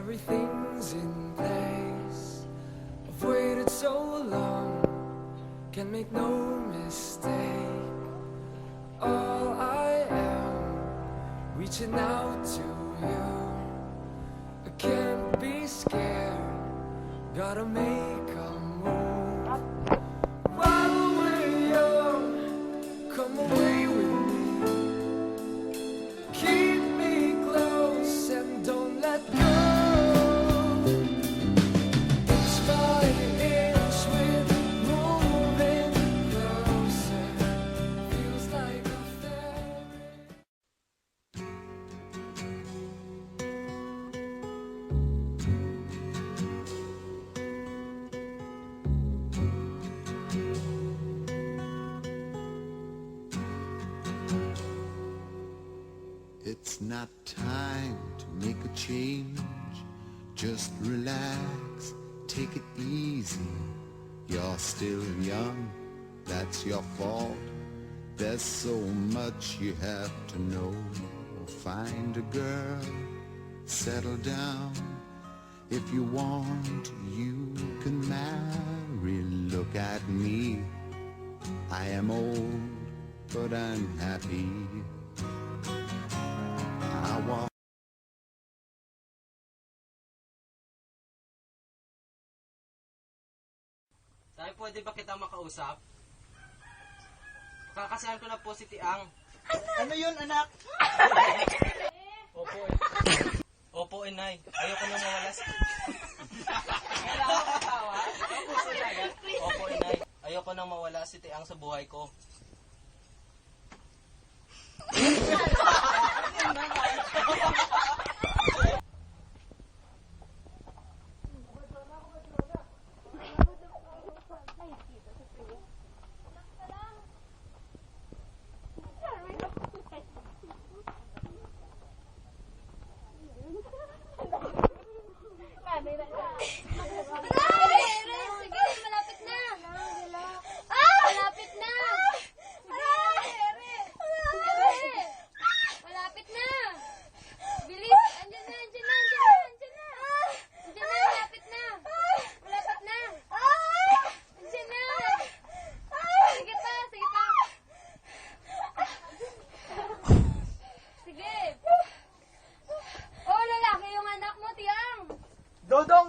everything's in place. I've waited so long, can make no mistake. All I am, reaching out to you. I can't be scared, gotta make a move. While we're young, come away with me. Keep me close and don't let go. Inch by inch we're moving closer. Feels like a fairy. It's not time to make a change. Just relax, take it easy. You're still young, that's your fault. There's so much you have to know. Find a girl, settle down. If you want, you can marry. Look at me, I am old, but I'm happy. I want Sabi, pwede ba kita makausap? Kakasihan ko na po si Tiang. Ano yun, anak? Opo, Opo, inay. Ayoko nang mawala si... Opo, inay. Ayoko nang mawala si Tiang sa buhay ko.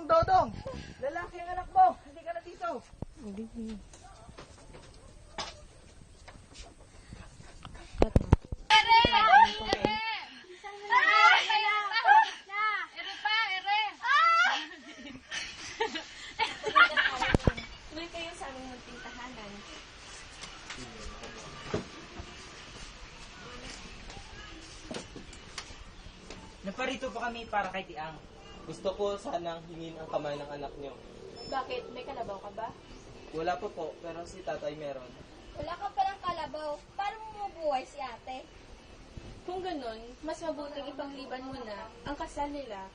Dodong! Lalaki ang anak mo! Hindi ka na dito! Tuloy kayo sa aming munting tahanan. Naparito po kami para kay Tiang. Gusto ko sanang hingin ang kamay ng anak niyo. Bakit? May kalabaw ka ba? Wala po, pero si tatay meron. Wala ka palang kalabaw. Paano mo mabuhay si ate? Kung ganun, mas mabuting ipangliban mo na ang kasal nila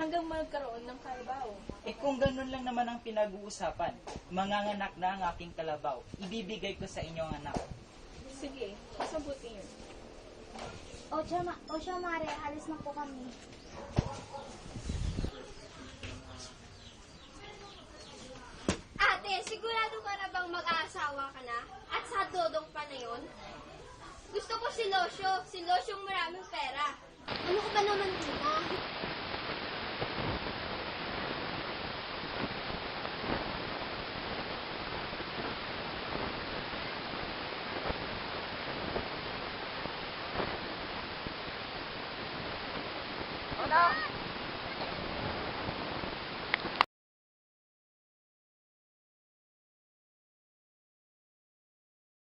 hanggang magkaroon ng kalabaw. Eh kung ganun lang naman ang pinag-uusapan, manganganak na ang aking kalabaw. Ibibigay ko sa inyong anak. Sige, mas mabuti yun. Ocho, Mare, alis na po kami. Ate, sigurado ka na bang mag-aasawa ka na? At sa dodong pa na yun? Gusto ko si Losyo. Si Losyo maraming pera. Ano ka ba naman, Tina?